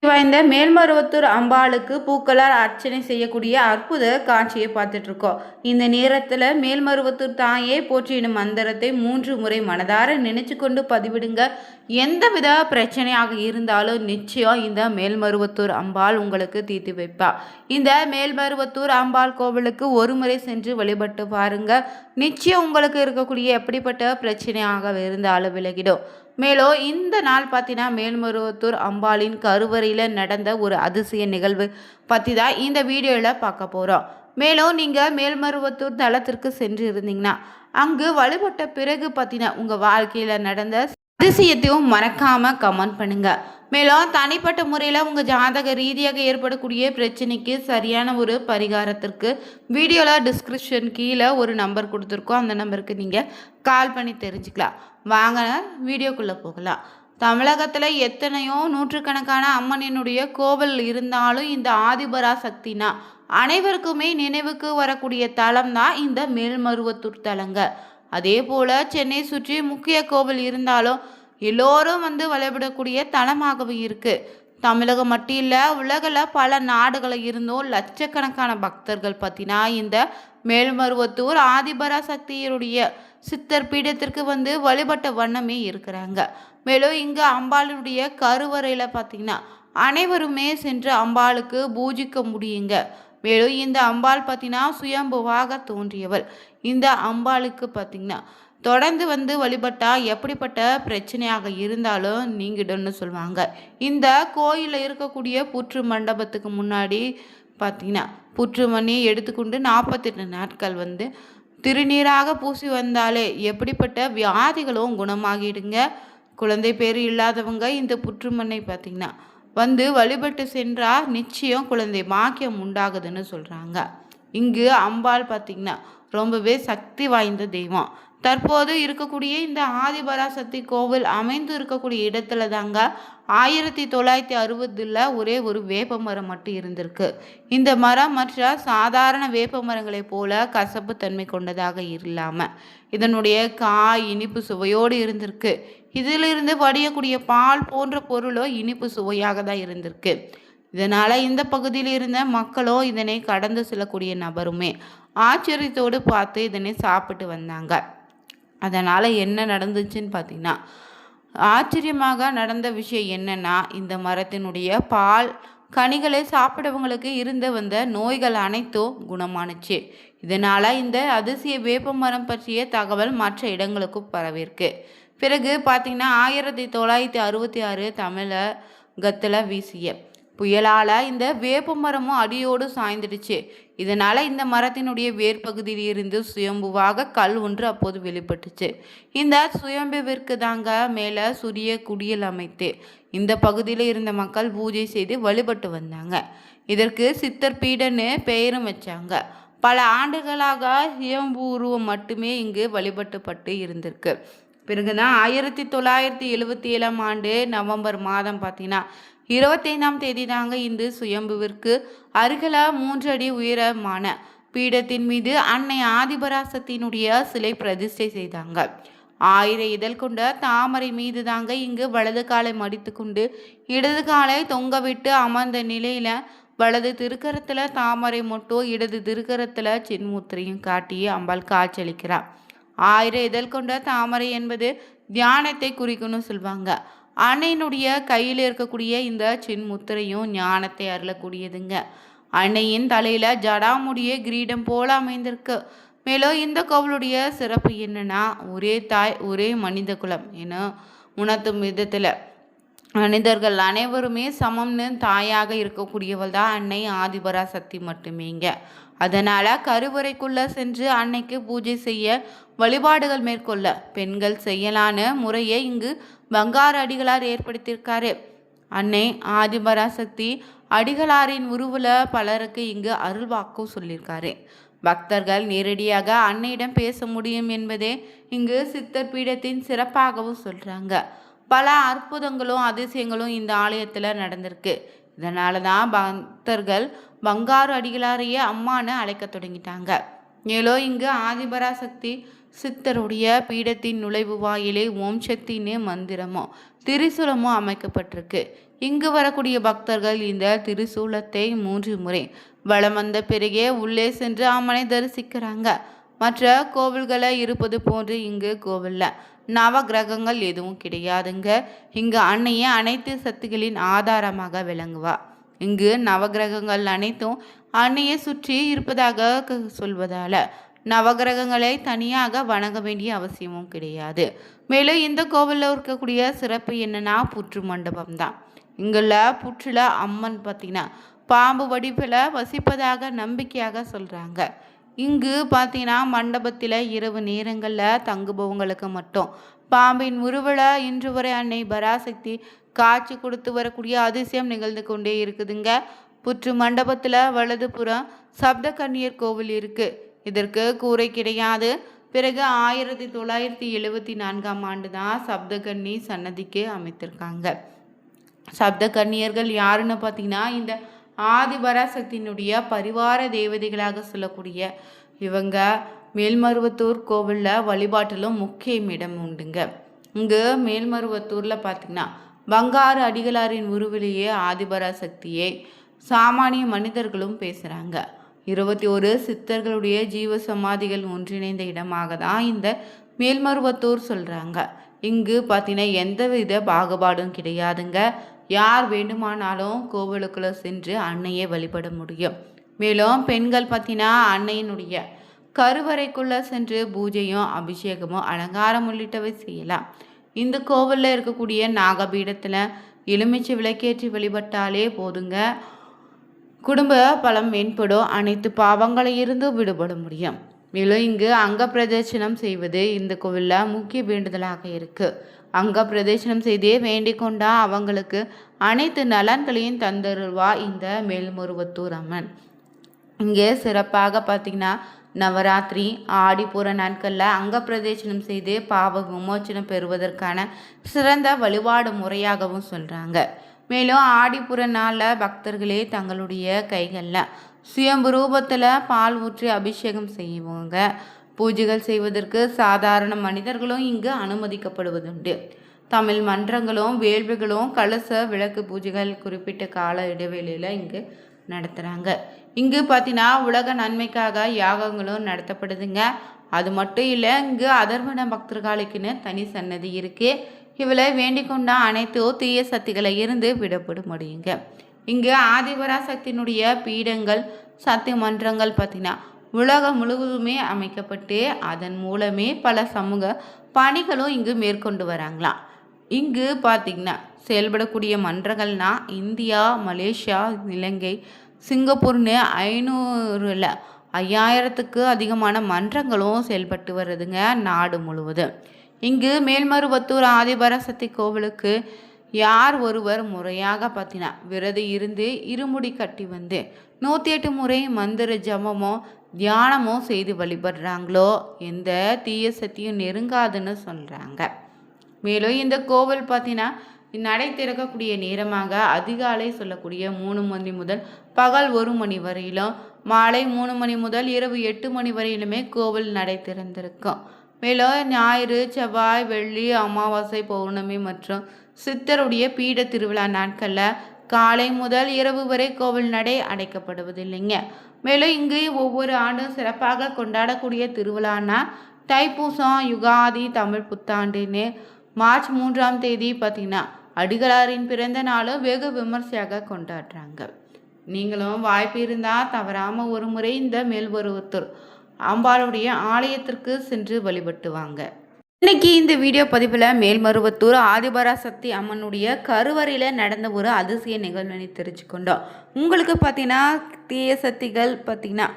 வாய்ந்த மேல்மருவத்தூர் அம்பாளுக்கு பூக்களால் அர்ச்சனை செய்யக்கூடிய அற்புத காட்சியை பார்த்துட்டு இருக்கோம். இந்த நேரத்தில் மேல்மருவத்தூர் தாயே போற்றினும் மந்திரத்தை 3 முறை மனதார நினைச்சு கொண்டு பதிவிடுங்க. எந்தவித பிரச்சனையாக இருந்தாலும் நிச்சயம் இந்த மேல்மருவத்தூர் அம்பாள் உங்களுக்கு தீர்த்து வைப்பா. இந்த மேல்மருவத்தூர் அம்பாள் கோவிலுக்கு ஒரு முறை சென்று வழிபட்டு பாருங்க. நிச்சயம் உங்களுக்கு இருக்கக்கூடிய எப்படிப்பட்ட பிரச்சனையாக இருந்தாலும் விலகிடும். மேலும் இந்த நாள் பார்த்தீங்கன்னா மேல்மருவத்தூர் அம்பாளின் கருவறையில் நடந்த ஒரு அதிசய நிகழ்வு பற்றி தான் இந்த வீடியோவில் பார்க்க போகிறோம். மேலும் நீங்கள் மேல்மருவத்தூர் தளத்திற்கு சென்று இருந்தீங்கன்னா அங்கு வழிபட்ட பிறகு பார்த்தீங்கன்னா உங்கள் வாழ்க்கையில் நடந்த அதிசயத்தையும் மறக்காமல் கமெண்ட் பண்ணுங்கள். மேலும் தனிப்பட்ட முறையில் உங்கள் ஜாதக ரீதியாக ஏற்படக்கூடிய பிரச்சனைக்கு சரியான ஒரு பரிகாரத்திற்கு வீடியோவில் டிஸ்கிரிப்ஷன் கீழே ஒரு நம்பர் கொடுத்துருக்கோம். அந்த நம்பருக்கு நீங்கள் கால் பண்ணி தெரிஞ்சுக்கலாம். வாங்க வீடியோக்குள்ளே போகலாம். தமிழகத்தில் எத்தனையோ நூற்றுக்கணக்கான அம்மனினுடைய கோவில் இருந்தாலும் இந்த ஆதிபராசக்தினா அனைவருக்குமே நினைவுக்கு வரக்கூடிய தலம் தான் இந்த மேல்மருவத்தூர் தலங்க. அதே போல் சென்னை சுற்றி முக்கிய கோவில் இருந்தாலும் எல்லோரும் வழிபடக்கூடிய தலமாகவும் இருக்குது. தமிழகம் மட்டும் இல்லை, உலகில் பல நாடுகளில் இருந்தும் லட்சக்கணக்கான பக்தர்கள் பார்த்தீங்கன்னா இந்த மேல்மருவத்தூர் ஆதிபராசக்தியுடைய சித்தர் பீடத்திற்கு வழிபட்ட வண்ணமே இருக்கிறாங்க. மேலும் இங்கே அம்பாளுடைய கருவறையில் பார்த்தீங்கன்னா அனைவருமே சென்று அம்பாளுக்கு பூஜிக்க முடியுங்க. மேலும் இந்த அம்பாள் பார்த்தீங்கன்னா சுயம்புவாக தோன்றியவள். இந்த அம்பாளுக்கு பார்த்தீங்கன்னா தொடர்ந்து வழிபட்டா எப்படிப்பட்ட பிரச்சனையாக இருந்தாலும் நீங்கிடும்னு சொல்லுவாங்க. இந்த கோயிலில் இருக்கக்கூடிய புற்று மண்டபத்துக்கு முன்னாடி பார்த்தீங்கன்னா புற்று மணியை எடுத்துக்கொண்டு 48 நாட்கள் திருநீராக பூசி வந்தாலே எப்படிப்பட்ட வியாதிகளும் குணமாகிடுங்க. குழந்தை பேர் இல்லாதவங்க இந்த புற்றுமண்ணை பார்த்தீங்கன்னா வழிபட்டு சென்றால் நிச்சயம் குழந்தை பாக்கியம் உண்டாகுதுன்னு சொல்கிறாங்க. இங்கு அம்பாள் பார்த்திங்கன்னா ரொம்பவே சக்தி வாய்ந்த தெய்வம். தற்போது இருக்கக்கூடிய இந்த ஆதிபராசக்தி கோவில் அமைந்து இருக்கக்கூடிய இடத்துல தாங்க 1960 ஒரே ஒரு வேப்ப மரம் மட்டும் இருந்திருக்கு. இந்த மரம் மற்ற சாதாரண வேப்ப மரங்களைப் போல கசப்பு தன்மை கொண்டதாக இல்லாமல் இதனுடைய காய் இனிப்பு சுவையோடு இருந்திருக்கு. இதிலிருந்து வடியக்கூடிய பால் போன்ற பொருளோ இனிப்பு சுவையாக தான் இருந்திருக்கு. இதனால் இந்த பகுதியில் இருந்த மக்களோ இதனை கடந்து செல்லக்கூடிய நபருமே ஆச்சரியத்தோடு பார்த்து இதனை சாப்பிட்டு வந்தாங்க. அதனால் என்ன நடந்துச்சுன்னு பார்த்தீங்கன்னா ஆச்சரியமாக நடந்த விஷயம் என்னென்னா இந்த மரத்தினுடைய பால் கனிகளை சாப்பிடவங்களுக்கு வந்த நோய்கள் அனைத்தும் குணமானுச்சு. இதனால் இந்த அதிசய வேப்ப மரம் பற்றிய தகவல் மற்ற இடங்களுக்கும் பரவிருக்கு. பிறகு பார்த்திங்கன்னா 1966 தமிழகத்தில் வீசிய புயலால் இந்த வேப்ப மரமும் அடியோடு சாய்ந்துடுச்சு. இதனால் இந்த மரத்தினுடைய வேர்பகுதியில் இருந்து சுயம்புவாக கல் ஒன்று அப்போது வெளிப்பட்டுச்சு. இந்த சுயம்புவிற்கு தாங்க மேலே சூரிய குடியல் அமைத்து இந்த பகுதியில் இருந்த மக்கள் பூஜை செய்து வழிபட்டு வந்தாங்க. இதற்கு சித்தர் பீடன்னு பெயரும் வச்சாங்க. பல ஆண்டுகளாக சுயம்பு உருவம் மட்டுமே இங்கு வழிபட்டுப்பட்டு இருந்திருக்கு. பிறகுதான் 1977 நவம்பர் மாதம் பார்த்தீங்கன்னா 25ஆம் தேதி தாங்க இந்த சுயம்புவிற்கு அருகில 3 அடி உயரமான பீடத்தின் மீது அன்னை ஆதிபராசக்தியினுடைய சிலை பிரதிஷ்டை செய்தாங்க. 1000 இதழ் கொண்ட தாமரை மீது தாங்க இங்கு வலது காலை மடித்து கொண்டு இடது காலை தொங்கவிட்டு அமர்ந்த நிலையில வலது திருக்கரத்தில் தாமரை மொட்டும் இடது திருக்கரத்தில் சின்முத்திரையும் காட்டி அம்பாள் காட்சியளிக்கிறார். 1000 இதழ் கொண்ட தாமரை என்பது தியானத்தை குறிக்கும்னு சொல்லுவாங்க. அன்னையினுடைய கையில் இருக்கக்கூடிய இந்த சின்முத்திரையும் ஞானத்தை அருளக்கூடியதுங்க. அன்னையின் தலையில் ஜடாமுடிய கிரீடம் போல அமைந்திருக்கு. மேலும் இந்த கோவிலுடைய சிறப்பு என்னன்னா ஒரே தாய் ஒரே மனித குலம் என உணர்த்தும் விதத்தில் மனிதர்கள் அனைவருமே சமம்னு தாயாக இருக்கக்கூடியவள் தான் அன்னை ஆதிபராசக்தி மட்டுமேங்க. அதனால் கருவறைக்குள்ளே சென்று அன்னைக்கு பூஜை செய்ய வழிபாடுகள் மேற்கொள்ள பெண்கள் செய்யலான முறையை இங்கு பங்காரு அடிகளார் ஏற்படுத்தியிருக்காரு. அன்னை ஆதிபராசக்தி அடிகளாரின் உருவில் பலருக்கு இங்கு அருள்வாக்கும் சொல்லியிருக்காரு. பக்தர்கள் நேரடியாக அன்னையிடம் பேச முடியும் என்பதே இங்கு சித்தர் பீடத்தின் சிறப்பாகவும் சொல்கிறாங்க. பல அற்புதங்களும் அதிசயங்களும் இந்த ஆலயத்தில் நடந்திருக்கு. இதனால தான் பக்தர்கள் பங்காரு அடிகளாரையே அம்மான்னு அழைக்க தொடங்கிட்டாங்க. மேலும் இங்கு ஆதிபராசக்தி சித்தருடைய பீடத்தின் நுழைவு வாயிலே ஓம் சக்தின்னு மந்திரமோ திரிசூலமோ அமைக்கப்பட்டிருக்கு. இங்கு வரக்கூடிய பக்தர்கள் இந்த திரிசூலத்தை 3 முறை வலம் வந்த பிறகே உள்ளே சென்று அம்மனை தரிசிக்கிறாங்க. மற்ற கோவில்களை இருப்பது போன்று இங்கு கோவில்ல நவ கிரகங்கள் எதுவும் கிடையாதுங்க. இங்கு அன்னையே அனைத்து சக்திகளின் ஆதாரமாக விளங்குவா. இங்கு நவகிரகங்கள் அனைத்தும் அன்னையை சுற்றி இருப்பதாக சொல்வதால நவகிரகங்களை தனியாக வணங்க வேண்டிய அவசியமும் கிடையாது. மேலும் இந்த கோவிலில் இருக்கக்கூடிய சிறப்பு என்னன்னா புற்று மண்டபம் தான். இங்குள்ள புற்றுல அம்மன் பார்த்தீங்கன்னா பாம்பு வடிவில் வசிப்பதாக நம்பிக்கையாக சொல்கிறாங்க. இங்கு பார்த்தீங்கன்னா மண்டபத்தில் இரவு நேரங்களில் தங்குபவங்களுக்கு மட்டும் பாம்பின் உருவல இன்று வரை அன்னை பராசக்தி காட்சி கொடுத்து வரக்கூடிய அதிசயம் நிகழ்ந்து கொண்டே இருக்குதுங்க. புற்று மண்டபத்தில் வலதுபுறம் சப்த கன்னியர் கோவில் இருக்குது. இதற்கு கூரை கிடையாது. பிறகு 1974ஆம் ஆண்டு தான் சப்தகன்னி சன்னதிக்கு அமைத்திருக்காங்க. சப்த கன்னியர்கள் யாருன்னு பார்த்தீங்கன்னா இந்த ஆதிபராசக்தியினுடைய பரிவார தேவதைகளாக சொல்லக்கூடிய இவங்க மேல்மருவத்தூர் கோவிலில் வழிபாட்டிலும் முக்கிய இடம் உண்டுங்க. இங்கு மேல்மருவத்தூரில் பார்த்தீங்கன்னா பங்காரு அடிகளாரின் உருவிலேயே ஆதிபராசக்தியை சாமானிய மனிதர்களும் பேசுகிறாங்க. 21 சித்தர்களுடைய ஜீவ சமாதிகள் ஒன்றிணைந்த இடமாக தான் இந்த மேல்மருவத்தூர் சொல்கிறாங்க. இங்கு பார்த்தீங்கன்னா எந்தவித பாகுபாடும் கிடையாதுங்க. யார் வேண்டுமானாலும் கோவிலுக்குள்ளே சென்று அன்னையை வழிபட முடியும். மேலும் பெண்கள் பார்த்தீங்கன்னா அன்னையினுடைய கருவறைக்குள்ளே சென்று பூஜையும் அபிஷேகமும் அலங்காரம் உள்ளிட்டவை செய்யலாம். இந்த கோவிலில் இருக்கக்கூடிய நாகபீடத்தில் எலுமிச்சை விளக்கேற்றி வழிபட்டாலே போதுங்க. குடும்ப பலம் மேம்படும். அனைத்து பாவங்களை இருந்து விடுபட முடியும். மேலும் இங்கு அங்க பிரதட்சணம் செய்வது இந்த கோவிலில் முக்கிய வேண்டுதலாக இருக்குது. அங்க பிரதட்சணம் செய்தே வேண்டிக் கொண்டா அவங்களுக்கு அனைத்து நலன்களையும் தந்தருவா இந்த மேல்மருவத்தூர் அம்மன். இங்கே சிறப்பாக பார்த்திங்கன்னா நவராத்திரி ஆடிப்பூர நாட்களில் அங்க பிரதட்சணம் செய்து பாவ விமோச்சனம் பெறுவதற்கான சிறந்த வழிபாடு முறையாகவும் சொல்கிறாங்க. மேலும் ஆடிப்புற நாளில் பக்தர்களே தங்களுடைய கைகளில் சுயம்பு ரூபத்தில் பால் ஊற்றி அபிஷேகம் செய்வாங்க. பூஜைகள் செய்வதற்கு சாதாரண மனிதர்களும் இங்கு அனுமதிக்கப்படுவதுண்டு. தமிழ் மன்றங்களும் வேள்விகளும் கலச விளக்கு பூஜைகள் குறிப்பிட்ட கால இடைவெளியில் இங்கு நடத்துகிறாங்க. இங்கு பார்த்தீங்கன்னா உலக நன்மைக்காக யாகங்களும் நடத்தப்படுதுங்க. அது மட்டும் இல்லை, இங்கு அதர்வன பக்தர்களுக்குன்னு தனி சன்னதி இருக்குது. இவளை வேண்டிக் கொண்டா அனைத்து தீய சக்திகளை இருந்து விடப்பட முடியுங்க. இங்கு ஆதிபராசக்தியினுடைய பீடங்கள் சக்தி மன்றங்கள் பார்த்தீங்கன்னா உலகம் முழுவதுமே அமைக்கப்பட்டு அதன் மூலமே பல சமூக பணிகளும் இங்கு மேற்கொண்டு வராங்களாம். இங்கு பார்த்திங்கன்னா செயல்படக்கூடிய மன்றங்கள்னா இந்தியா, மலேசியா, இலங்கை, சிங்கப்பூர்னு 500 5000க்கு அதிகமான மன்றங்களும் செயல்பட்டு வருதுங்க நாடு முழுவதும். இங்கு மேல்மருவத்தூர் ஆதிபராசக்தி கோவிலுக்கு யார் ஒருவர் முறையாக பார்த்தீங்கன்னா விரதம் இருந்து இருமுடி கட்டி வந்து 108 முறை மந்திர ஜபமோ தியானமோ செய்து வழிபடுறாங்களோ எந்த தீய சக்தியும் நெருங்காதுன்னு சொல்கிறாங்க. மேலும் இந்த கோவில் பார்த்தீங்கன்னா நடை திறக்கக்கூடிய நேரமாக அதிகாலை சொல்லக்கூடிய 3 மணி முதல் பகல் 1 மணி வரையிலும், மாலை 3 மணி முதல் இரவு 8 மணி வரையிலுமே கோவில் நடை திறந்திருக்கும். மேலும் ஞாயிறு, செவ்வாய், வெள்ளி, அமாவாசை, பௌர்ணமி மற்றும் சித்தருடைய பீட திருவிழா நாட்களில் காலை முதல் இரவு வரை கோவில் நடை அடைக்கப்படுவதில்லைங்க. மேலும் இங்கு ஒவ்வொரு ஆண்டும் சிறப்பாக கொண்டாடக்கூடிய திருவிழானா தைப்பூசம், யுகாதி, தமிழ் புத்தாண்டுன்னு மார்ச் 3ஆம் தேதி பார்த்தீங்கன்னா அடிகளாரின் பிறந்த நாளும் வெகு விமர்சையாக கொண்டாடுறாங்க. நீங்களும் வாய்ப்பு இருந்தால் தவறாமல் ஒரு முறை இந்த மேல்மருவத்தூர் அம்பாளுடைய ஆலயத்திற்கு சென்று வழிபட்டு வாங்க. இன்னைக்கு இந்த வீடியோ பதிவில் மேல்மருவத்தூர் ஆதிபராசக்தி அம்மனுடைய கருவறையில் நடந்த ஒரு அதிசய நிகழ்வினை தெரிஞ்சுக்கொண்டோம். உங்களுக்கு பார்த்தீங்கன்னா தீய சக்திகள் பார்த்தீங்கன்னா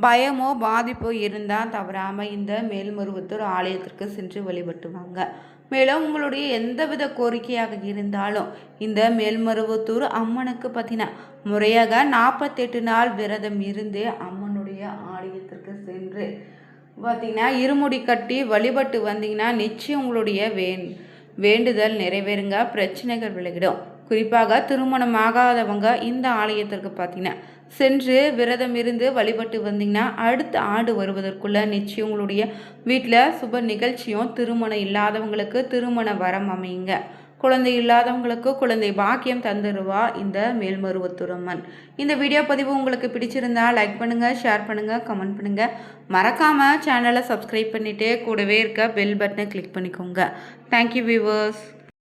பயமோ பாதிப்போ இருந்தால் தவறாமல் இந்த மேல்மருவத்தூர் ஆலயத்திற்கு சென்று வழிபட்டு வாங்க. மேலும் உங்களுடைய எந்தவித கோரிக்கையாக இருந்தாலும் இந்த மேல்மருவத்தூர் அம்மனுக்கு பார்த்தீங்கன்னா முறையாக 48 நாள் விரதம் இருந்து அம்மனுடைய ஆலயத்திற்கு சென்று பார்த்தீங்கன்னா இருமுடி கட்டி வழிபட்டு வந்தீங்கன்னா நிச்சயம் உங்களுடைய வேண்டுதல் நிறைவேறுங்க, பிரச்சனைகள் விலகிடும். குறிப்பாக திருமணமாகாதவங்க இந்த ஆலயத்திற்கு பார்த்தீங்கன்னா சென்று விரதம் இருந்து வழிபட்டு வந்தீங்கன்னா அடுத்த ஆண்டு வருவதற்குள்ள நிச்சயம் உங்களுடைய வீட்டில் சுப நிகழ்ச்சியும், திருமணம் இல்லாதவங்களுக்கு திருமண வரம் அமையுங்க. குழந்தை இல்லாதவங்களுக்கு குழந்தை பாக்கியம் தந்துடுவா இந்த மேல்மருவத்தூர் அம்மன். இந்த வீடியோ பதிவு உங்களுக்கு பிடிச்சிருந்தா லைக் பண்ணுங்கள், ஷேர் பண்ணுங்கள், கமெண்ட் பண்ணுங்கள். மறக்காமல் சேனலை சப்ஸ்கிரைப் பண்ணிவிட்டு கூடவே இருக்க பெல் பட்டனை கிளிக் பண்ணிக்கோங்க. Thank you viewers.